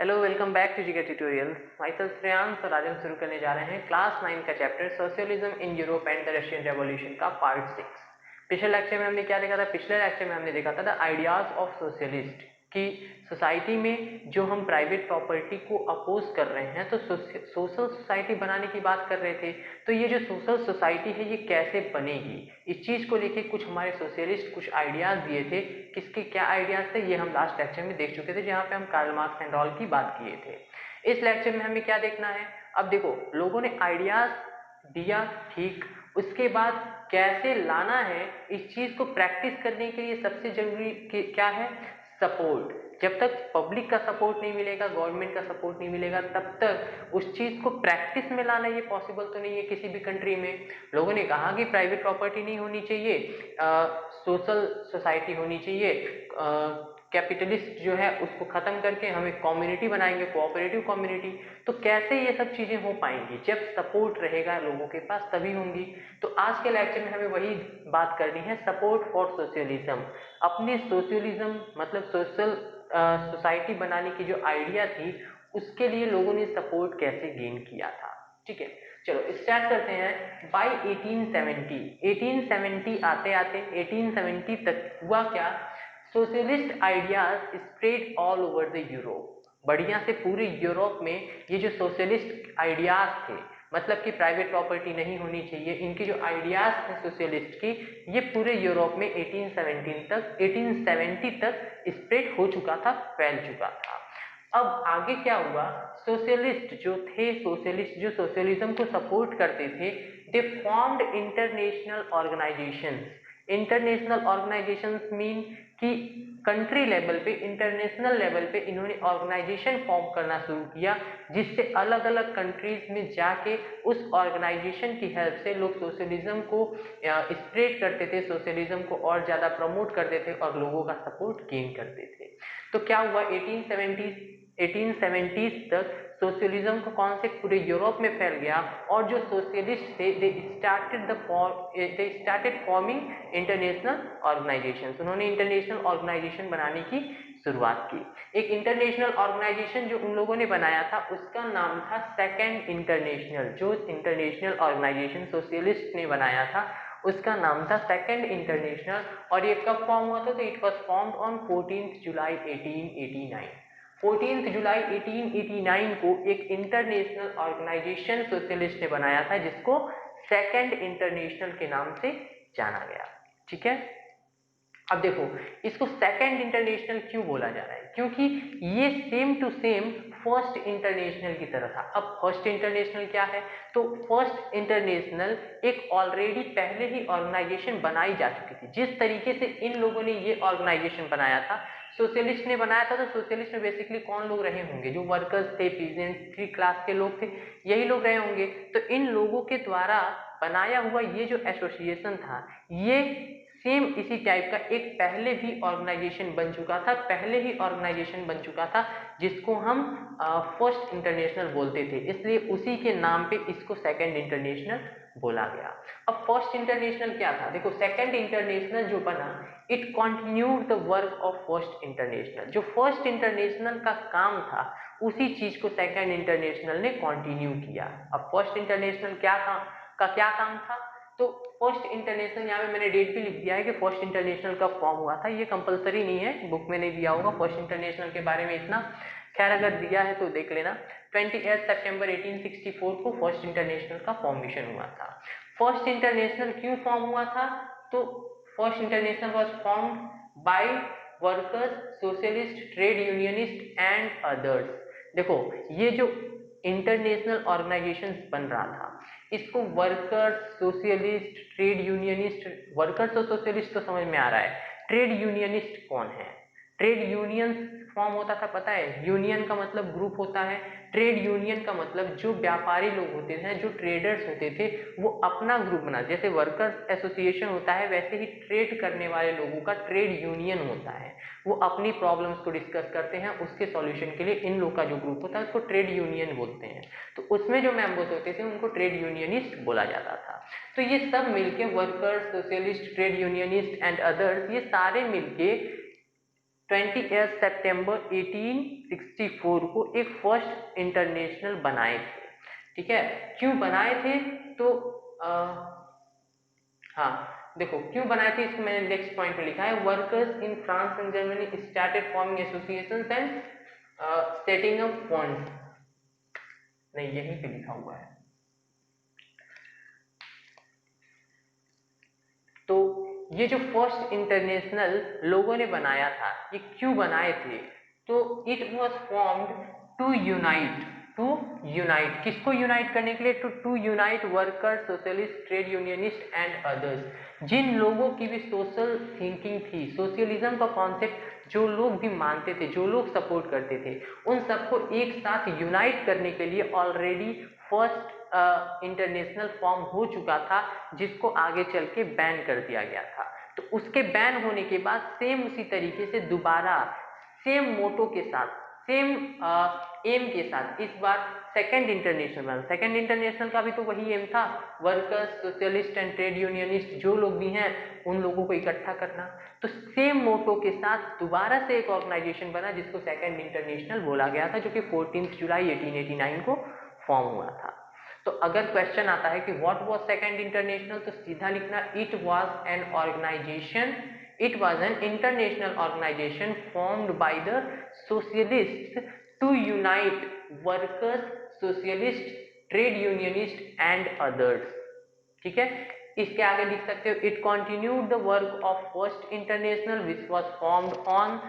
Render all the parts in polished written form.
Hello, welcome back to GK tutorial. Myself Shreyansh और आज हम शुरू करने जा रहे हैं क्लास 9 का chapter socialism in Europe and the Russian revolution का पार्ट 6। पिछले लेक्चर में हमने क्या देखा था? पिछले लेक्चर में हमने देखा था द आइडियाज ऑफ सोशलिस्ट कि सोसाइटी में जो हम प्राइवेट प्रॉपर्टी को अपोज कर रहे हैं तो सोशल सोसाइटी बनाने की बात कर रहे थे। तो ये जो सोशल सोसाइटी है ये कैसे बनेगी, इस चीज को लेके कुछ हमारे सोशलिस्ट कुछ आइडियाज दिए थे। किसके क्या आइडियाज थे ये हम लास्ट लेक्चर में देख चुके थे, जहाँ पे हम कार्ल मार्क्स एंड ऑल की बात किए थे। इस लेक्चर में हमें क्या देखना है? अब देखो, लोगों ने आइडियाज दिया, ठीक, उसके बाद कैसे लाना है इस चीज को प्रैक्टिस करने के लिए सबसे जरूरी क्या है? सपोर्ट। जब तक पब्लिक का सपोर्ट नहीं मिलेगा, गवर्नमेंट का सपोर्ट नहीं मिलेगा, तब तक उस चीज को प्रैक्टिस में लाना ये पॉसिबल तो नहीं है किसी भी कंट्री में। लोगों ने कहा कि प्राइवेट प्रॉपर्टी नहीं होनी चाहिए, सोशल सोसाइटी होनी चाहिए, कैपिटलिस्ट जो है उसको खत्म करके हम एक कम्युनिटी बनाएंगे, कोऑपरेटिव कम्युनिटी। तो कैसे ये सब चीजें हो पाएंगी? जब सपोर्ट रहेगा लोगों के पास तभी होंगी। तो आज के लेक्चर में हमें वही बात करनी है, सपोर्ट फॉर सोशलिज्म। अपने सोशलिज्म मतलब सोशल सोसाइटी बनाने की जो आइडिया थी उसके लिए लोगों ने सपोर्ट कैसे गेन किया था। ठीक है, चलो स्टार्ट करते हैं। बाय 1870 आते आते 1870 तक हुआ क्या? Socialist ideas spread all over the Europe. बढ़िया से पूरे यूरोप में ये जो सोशलिस्ट आइडियाज थे, मतलब कि प्राइवेट प्रॉपर्टी नहीं होनी चाहिए, इनकी जो आइडियाज थे सोशलिस्ट की, ये पूरे यूरोप में 1870 तक स्प्रेड हो चुका था, फैल चुका था। अब आगे क्या हुआ? सोशलिस्ट जो थे, सोशलिस्ट जो सोशलिज्म को सपोर्ट करते थे, दे formed international organisations. International organisations mean कि कंट्री लेवल पे, इंटरनेशनल लेवल पे इन्होंने ऑर्गेनाइजेशन फॉर्म करना शुरू किया, जिससे अलग अलग कंट्रीज में जाके उस ऑर्गेनाइजेशन की हेल्प से लोग सोशलिज्म को स्प्रेड करते थे, सोशलिज्म को और ज्यादा प्रमोट करते थे और लोगों का सपोर्ट गेन करते थे। तो क्या हुआ? 1870 तक सोशलिज्म का कॉन्सेप्ट पूरे यूरोप में फैल गया और जो सोशलिस्ट थे they started forming international organisations. उन्होंने इंटरनेशनल ऑर्गेनाइजेशन बनाने की शुरुआत की। एक इंटरनेशनल ऑर्गेनाइजेशन जो उन लोगों ने बनाया था उसका नाम था सेकेंड इंटरनेशनल। जो इंटरनेशनल ऑर्गेनाइजेशन सोशलिस्ट ने बनाया था उसका नाम था सेकेंड इंटरनेशनल। और ये कब फॉर्म हुआ था? तो इट वॉज फॉर्म्ड ऑन 14 जुलाई 1889। 14 जुलाई 1889 को एक इंटरनेशनल ऑर्गेनाइजेशन सोशलिस्ट ने बनाया था जिसको सेकेंड इंटरनेशनल के नाम से जाना गया। ठीक है, अब देखो इसको सेकेंड इंटरनेशनल क्यों बोला जा रहा है? क्योंकि ये same to same first international की तरह था। अब फर्स्ट इंटरनेशनल क्या है? तो फर्स्ट इंटरनेशनल एक ऑलरेडी पहले ही ऑर्गेनाइजेशन बनाई जा चुकी थी। जिस तरीके से इन लोगों ने ये ऑर्गेनाइजेशन बनाया था, सोशलिस्ट ने बनाया था, तो सोशलिस्ट में बेसिकली कौन लोग रहे होंगे? जो वर्कर्स थे, पीजेंट, थ्री क्लास के लोग थे, यही लोग रहे होंगे। तो इन लोगों के द्वारा बनाया हुआ ये जो एसोसिएशन था, ये सेम इसी टाइप का एक पहले भी ऑर्गेनाइजेशन बन चुका था, जिसको हम फर्स्ट इंटरनेशनल बोलते थे, इसलिए उसी के नाम पे इसको सेकंड इंटरनेशनल बोला गया। अब फर्स्ट इंटरनेशनल क्या था? देखो, सेकंड इंटरनेशनल जो बना, it continued the work of first international. जो फर्स्ट इंटरनेशनल का काम था उसी चीज को सेकंड इंटरनेशनल ने कंटिन्यू किया। अब फर्स्ट इंटरनेशनल क्या काम था? तो फर्स्ट इंटरनेशनल, यहाँ पे मैंने डेट भी लिख दिया है कि फर्स्ट इंटरनेशनल कब फॉर्म हुआ था। ये कंपलसरी नहीं है, बुक में नहीं दिया होगा फर्स्ट इंटरनेशनल के बारे में इतना, खैर अगर दिया है तो देख लेना। 28 सितंबर 1864 को फर्स्ट इंटरनेशनल का फॉर्मेशन हुआ था। फर्स्ट इंटरनेशनल क्यों फॉर्म हुआ था? तो first international was formed by workers, socialist, trade unionist and others. देखो, ये जो इंटरनेशनल ऑर्गेनाइजेशन बन रहा था, इसको workers, socialist, trade unionist, workers और सोशलिस्ट तो समझ में आ रहा है, ट्रेड यूनियनिस्ट कौन है? ट्रेड यूनियन फॉर्म होता था, पता है? यूनियन का मतलब ग्रुप होता है, ट्रेड यूनियन का मतलब जो व्यापारी लोग होते हैं, जो ट्रेडर्स होते थे, वो अपना ग्रुप बना, जैसे वर्कर्स एसोसिएशन होता है वैसे ही ट्रेड करने वाले लोगों का ट्रेड यूनियन होता है। वो अपनी प्रॉब्लम्स को डिस्कस करते हैं, उसके सॉल्यूशन के लिए इन लोग का जो ग्रुप होता है उसको ट्रेड यूनियन बोलते हैं। तो उसमें जो मेंबर्स होते थे उनको ट्रेड यूनियनिस्ट बोला जाता था। तो ये सब मिलके, workers, socialist, trade unionist and others, ये सारे मिलके 20 सितंबर 1864 को एक फर्स्ट इंटरनेशनल बनाए थे। ठीक है, क्यों बनाए थे? तो हाँ देखो क्यों बनाए थे, इसको मैंने नेक्स्ट पॉइंट पे लिखा है, workers in France and Germany started forming associations and setting up funds. नहीं, यहीं पे लिखा हुआ है। तो ये जो फर्स्ट इंटरनेशनल लोगों ने बनाया था, ये क्यों बनाए थे? तो it was formed to unite किसको यूनाइट करने के लिए? To unite workers, socialist, trade unionist and others. जिन लोगों की भी सोशल थिंकिंग थी, सोशलिज्म का कॉन्सेप्ट जो लोग भी मानते थे, जो लोग सपोर्ट करते थे, उन सबको एक साथ यूनाइट करने के लिए ऑलरेडी फर्स्ट इंटरनेशनल फॉर्म हो चुका था, जिसको आगे चल के बैन कर दिया गया था। तो उसके बैन होने के बाद सेम उसी तरीके से दोबारा सेम मोटो के साथ, सेम एम के साथ इस बार सेकेंड इंटरनेशनल बना। सेकेंड इंटरनेशनल का भी तो वही एम था, workers, socialist and trade unionist जो लोग भी हैं उन लोगों को इकट्ठा करना। तो सेम मोटो के साथ दोबारा से एक ऑर्गेनाइजेशन बना जिसको सेकेंड इंटरनेशनल बोला गया था, जो कि 14 जुलाई 1889 को फॉर्म हुआ था। तो अगर क्वेश्चन आता है कि व्हाट वाज सेकेंड इंटरनेशनल, तो सीधा लिखना it was an organization, it was an international organization formed by the socialist to unite workers, socialist, trade unionist and others. ठीक है, इसके आगे लिख सकते हो it continued the work of first international which was formed on,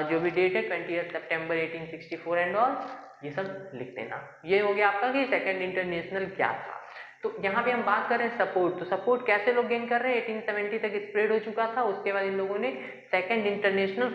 जो भी date है 20 सितंबर 1864 एंड ऑल, ये सब लिख देना। ये हो गया आपका कि सेकेंड इंटरनेशनल क्या था। तो यहाँ पे हम बात कर रहे हैं सपोर्ट। तो सपोर्ट कैसे लोग गेन कर रहे हैं, 1870 तक स्प्रेड हो चुका था। उसके बाद इन लोगों ने सेकेंड इंटरनेशनल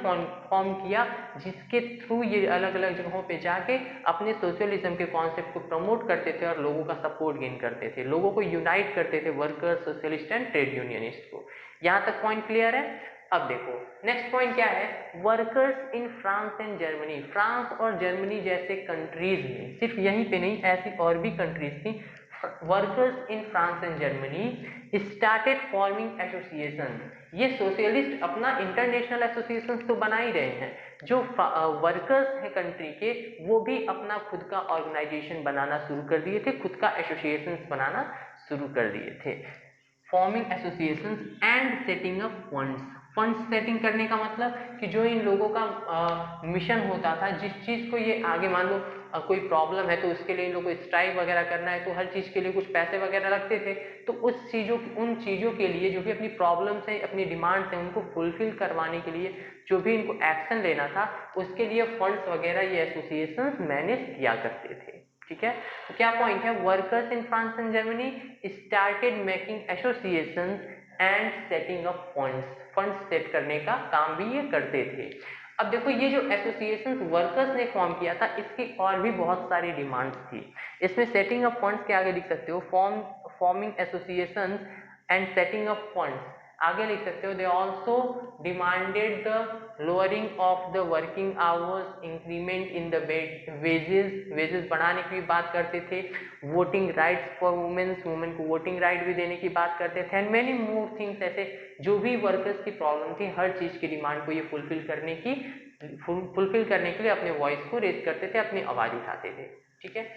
फॉर्म किया, जिसके थ्रू ये अलग अलग जगहों पे जाके अपने सोशलिज्म के कॉन्सेप्ट को प्रमोट करते थे और लोगों का सपोर्ट गेन करते थे, लोगों को यूनाइट करते थे, workers, socialist and trade unionist को। यहाँ तक पॉइंट क्लियर है? अब देखो नेक्स्ट पॉइंट क्या है, workers in France and Germany. France और जर्मनी जैसे कंट्रीज में, सिर्फ यहीं पे नहीं, ऐसी और भी कंट्रीज थी, workers in France and Germany started forming association. ये सोशलिस्ट अपना इंटरनेशनल एसोसिएशन तो बना ही रहे हैं, जो वर्कर्स हैं कंट्री के, वो भी अपना खुद का ऑर्गेनाइजेशन बनाना शुरू कर दिए थे, खुद का एसोसिएशन बनाना शुरू कर दिए थे। Forming associations and setting up funds. Funds setting करने का मतलब कि जो इन लोगों का मिशन होता था, जिस चीज़ को ये आगे मान लो कोई प्रॉब्लम है तो उसके लिए इन लोगों को स्ट्राइक वगैरह करना है, तो हर चीज़ के लिए कुछ पैसे वगैरह रखते थे। तो उन चीज़ों के लिए जो भी अपनी प्रॉब्लम्स हैं, अपनी डिमांड्स हैं, उनको फुलफिल करवाने के लिए जो भी इनको एक्शन लेना था, उसके लिए फंड्स वगैरह ये एसोसिएशंस मैनेज किया करते थे। ठीक है, तो क्या पॉइंट है, workers in France and Germany started making associations and setting up funds set करने का काम भी ये करते थे। अब देखो ये जो एसोसिएशंस वर्कर्स ने फॉर्म किया था, इसकी और भी बहुत सारी डिमांड्स थी। इसमें सेटिंग अप फंड्स के आगे लिख सकते हो forming associations and setting up funds, आगे लिख सकते हो they also demanded the lowering of the working hours, increment in the wages बढ़ाने की भी बात करते थे, वोटिंग राइट्स फॉर वुमेन को वोटिंग राइट भी देने की बात करते थे, एंड मेनी मोर थिंग्स। ऐसे जो भी वर्कर्स की प्रॉब्लम थी, हर चीज़ की डिमांड को ये फुलफिल करने के लिए अपने वॉइस को रेज करते थे, अपनी आवाज़ उठाते थे। ठीक है,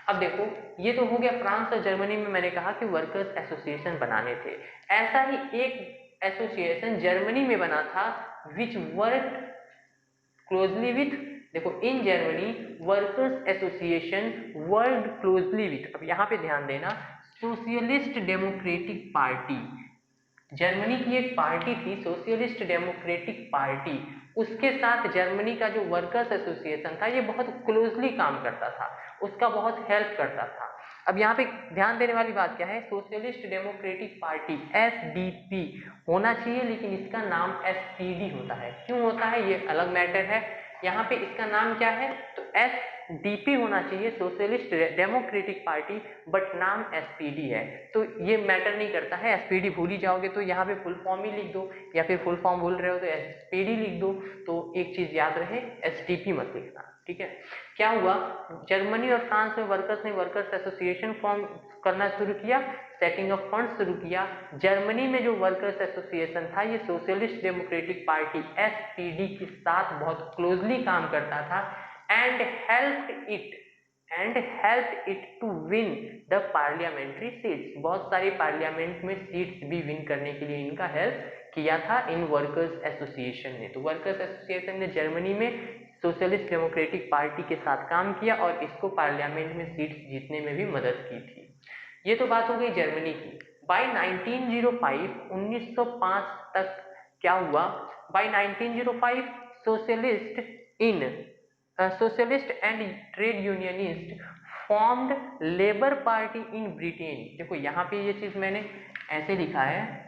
अब देखो ये तो हो गया फ्रांस और जर्मनी में, मैंने कहा कि वर्कर्स एसोसिएशन बनाने थे। ऐसा ही एक एसोसिएशन जर्मनी में बना था विच वर्क क्लोजली विथ, देखो in Germany workers association worked closely with, अब यहाँ पे ध्यान देना, सोशलिस्ट डेमोक्रेटिक पार्टी। जर्मनी की एक पार्टी थी सोशलिस्ट डेमोक्रेटिक पार्टी, उसके साथ जर्मनी का जो वर्कर्स एसोसिएशन था ये बहुत क्लोजली काम करता था, उसका बहुत हेल्प करता था। अब यहाँ पे ध्यान देने वाली बात क्या है, सोशलिस्ट डेमोक्रेटिक पार्टी SDP होना चाहिए, लेकिन इसका नाम SPD होता है। क्यों होता है ये अलग मैटर है। यहाँ पे इसका नाम क्या है, तो SDP होना चाहिए, सोशलिस्ट डेमोक्रेटिक पार्टी, बट नाम SPD है। तो ये मैटर नहीं करता है, SPD भूल ही जाओगे तो यहाँ पे फुल फॉर्म ही लिख दो, या फिर फुल फॉर्म भूल रहे हो तो SPD लिख दो। तो एक चीज याद रहे, SDP मत लिखना। ठीक है। क्या हुआ, जर्मनी और फ्रांस में वर्कर्स ने वर्कर्स एसोसिएशन फॉर्म करना शुरू किया, सेटिंग ऑफ फंड शुरू किया। जर्मनी में जो वर्कर्स एसोसिएशन था ये सोशलिस्ट डेमोक्रेटिक पार्टी SPD के साथ बहुत क्लोजली काम करता था and helped it to win the parliamentary seats. बहुत सारी पार्लियामेंट में सीट्स भी विन करने के लिए इनका हेल्प किया था इन वर्कर्स एसोसिएशन ने। तो वर्कर्स एसोसिएशन ने जर्मनी में सोशलिस्ट डेमोक्रेटिक पार्टी के साथ काम किया और इसको पार्लियामेंट में सीट्स जीतने में भी मदद की थी। ये तो बात हो गई जर्मनी की। बाय 1905 तक क्या हुआ, by 1905 socialist and trade unionist formed labour party in Britain. देखो यहाँ पे ये चीज मैंने ऐसे लिखा है,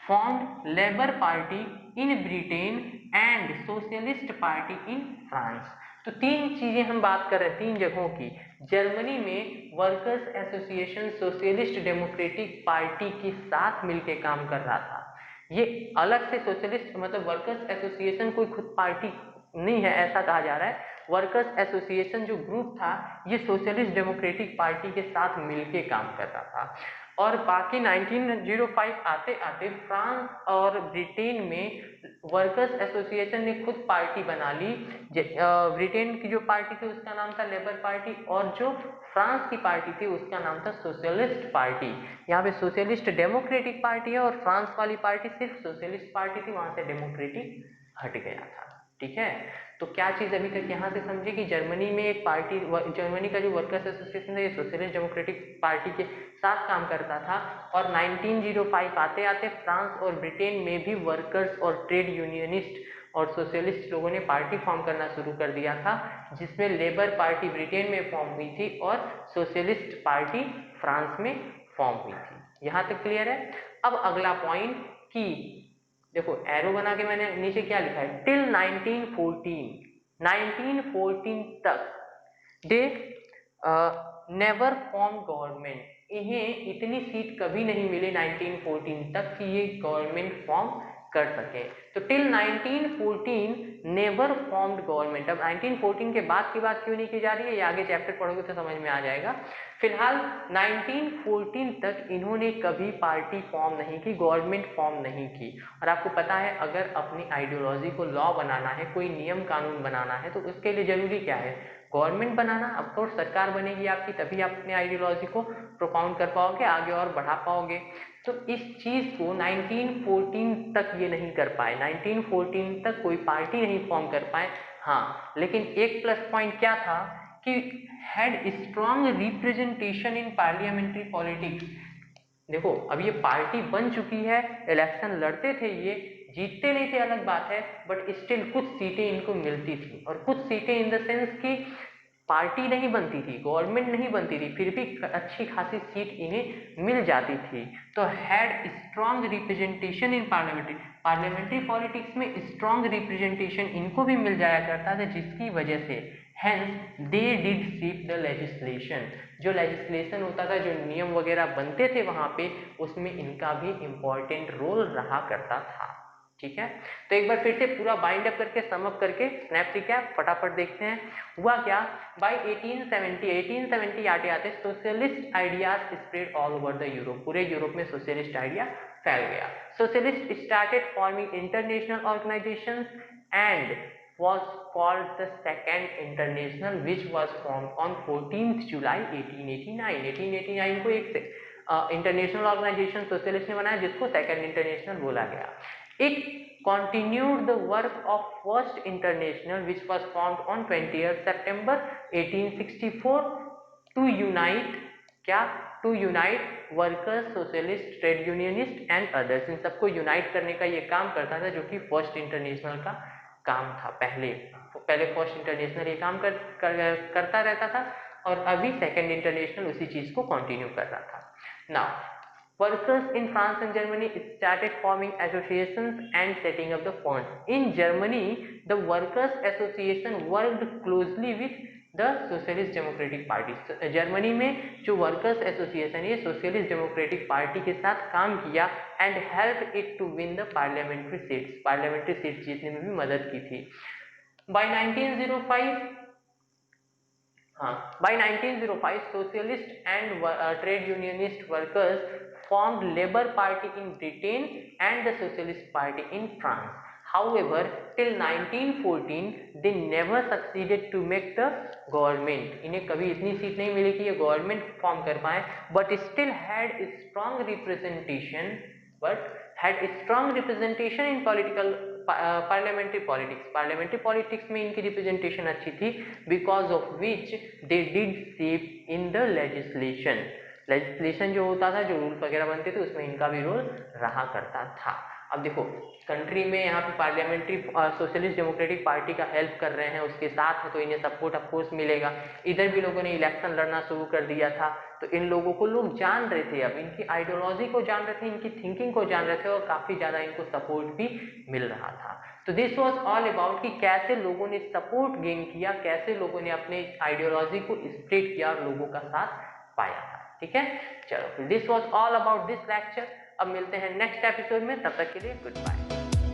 formed labour party in Britain and socialist party in France. तो तीन चीजें हम बात कर रहे हैं, तीन जगहों की। जर्मनी में workers association socialist democratic party के साथ मिलकर काम कर रहा था। ये अलग से सोशलिस्ट मतलब वर्कर्स एसोसिएशन कोई खुद पार्टी नहीं है ऐसा कहा जा रहा है। वर्कर्स एसोसिएशन जो ग्रुप था ये सोशलिस्ट डेमोक्रेटिक पार्टी के साथ मिलकर काम कर रहा था। और बाकी 1905 आते आते फ्रांस और ब्रिटेन में वर्कर्स एसोसिएशन ने खुद पार्टी बना ली। ब्रिटेन की जो पार्टी थी उसका नाम था लेबर पार्टी और जो फ्रांस की पार्टी थी उसका नाम था सोशलिस्ट पार्टी। यहाँ पे सोशलिस्ट डेमोक्रेटिक पार्टी है और फ्रांस वाली पार्टी सिर्फ सोशलिस्ट पार्टी थी, वहां से डेमोक्रेटिक हट गया था। ठीक है, तो क्या चीज अभी तक यहाँ से समझे कि जर्मनी में एक पार्टी, जर्मनी का जो वर्कर्स एसोसिएशन है ये सोशलिस्ट डेमोक्रेटिक पार्टी के साथ काम करता था। और 1905 आते आते फ्रांस और ब्रिटेन में भी वर्कर्स और ट्रेड यूनियनिस्ट और सोशलिस्ट लोगों ने पार्टी फॉर्म करना शुरू कर दिया था, जिसमें लेबर पार्टी ब्रिटेन में फॉर्म हुई थी और सोशलिस्ट पार्टी फ्रांस में फॉर्म हुई थी। यहाँ तक क्लियर है। अब अगला पॉइंट कि देखो एरो बना के मैंने नीचे क्या लिखा है, टिल 1914 तक दे नेवर फॉर्म गवर्नमेंट। इन्हें इतनी सीट कभी नहीं मिली 1914 तक कि ये गवर्नमेंट फॉर्म कर सके। तो टिल 1914 नेवर फॉर्म्ड गवर्नमेंट। अब 1914 के बाद की बात क्यों नहीं की जा रही है, ये आगे चैप्टर पढ़ोगे तो समझ में आ जाएगा। फिलहाल 1914 तक इन्होंने कभी पार्टी फॉर्म नहीं की, गवर्नमेंट फॉर्म नहीं की। और आपको पता है अगर अपनी आइडियोलॉजी को लॉ बनाना है, कोई नियम कानून बनाना है, तो उसके लिए जरूरी क्या है, गवर्नमेंट बनाना। ऑफ कोर्स सरकार बनेगी आपकी, तभी आप अपने आइडियोलॉजी को प्रोपाउंड कर पाओगे, आगे और बढ़ा पाओगे। तो इस चीज को 1914 तक ये नहीं कर पाए, 1914 तक कोई पार्टी नहीं फॉर्म कर पाए। हाँ, लेकिन एक प्लस पॉइंट क्या था कि had strong representation in parliamentary politics. देखो अब ये पार्टी बन चुकी है, इलेक्शन लड़ते थे, ये जीतते नहीं थे अलग बात है, बट स्टिल कुछ सीटें इनको मिलती थी। और कुछ सीटें इन द सेंस की पार्टी नहीं बनती थी, गवर्नमेंट नहीं बनती थी, फिर भी अच्छी खासी सीट इन्हें मिल जाती थी। तो had strong representation in parliamentary politics में स्ट्रॉन्ग रिप्रेजेंटेशन इनको भी मिल जाया करता था, जिसकी वजह से hence they did seat the legislation. जो लेजिस्लेशन होता था, जो नियम वगैरह बनते थे वहां पे, उसमें इनका भी इंपॉर्टेंट रोल रहा करता था। ठीक है, तो एक बार फिर से पूरा बाइंड अप करके सम अप करके स्नैप रिकैप फटाफट देखते हैं। हुआ क्या, बाय 1870 आते आते socialist ideas spread all over the Europe. पूरे यूरोप में सोशलिस्ट आइडिया फैल गया। Socialist started forming international organisations and was called the Second International, which was formed on 14th July 1889। 1889 को एक इंटरनेशनल ऑर्गेनाइजेशन सोशलिस्ट ने बनाया जिसको सेकंड इंटरनेशनल बोला गया। It continued the work of First International, which was formed on 20th September 1864 to unite workers, socialist, trade unionist and others. इन सबको unite करने का ये काम करता था, जो कि फर्स्ट इंटरनेशनल का काम था। पहले फर्स्ट इंटरनेशनल ये काम करता रहता था और अभी सेकंड इंटरनेशनल उसी चीज को कंटिन्यू कर रहा था। Now workers in France and Germany started forming associations and setting up the funds. In Germany, the workers association worked closely with the Socialist Democratic Party. Germany में जो वर्कर्स एसोसिएशन है, socialist democratic party के साथ काम किया and help it to win the parliamentary seats. Parliamentary seats जीतने में भी मदद की थी। By 1905 by 1905 socialist and trade unionist workers formed Labour Party in Britain and the Socialist Party in France. However, till 1914 they never succeeded to make the government. इन्हें कभी इतनी seat नहीं मिली कि ये गवर्नमेंट फॉर्म कर पाए, but still had a strong representation in political parliamentary politics में इनकी रिप्रेजेंटेशन अच्छी थी, because of which they did shape in the legislation जो होता था, जो रूल वगैरह बनते थे, उसमें इनका भी रोल रहा करता था। अब देखो कंट्री में यहाँ पे पार्लियामेंट्री सोशलिस्ट डेमोक्रेटिक पार्टी का हेल्प कर रहे हैं, उसके साथ में तो इन्हें सपोर्ट ऑफ कोर्स मिलेगा। इधर भी लोगों ने इलेक्शन लड़ना शुरू कर दिया था, तो इन लोगों को लोग जान रहे थे, अब इनकी आइडियोलॉजी को जान रहे थे, इनकी थिंकिंग को जान रहे थे, और काफ़ी ज़्यादा इनको सपोर्ट भी मिल रहा था। तो दिस वॉज ऑल अबाउट कि कैसे लोगों ने सपोर्ट गेन किया, कैसे लोगों ने अपने आइडियोलॉजी को स्प्रेड किया और लोगों का साथ पाया था। ठीक है, चलो this was all about this lecture. अब मिलते हैं नेक्स्ट एपिसोड में, तब तक के लिए गुड बाय।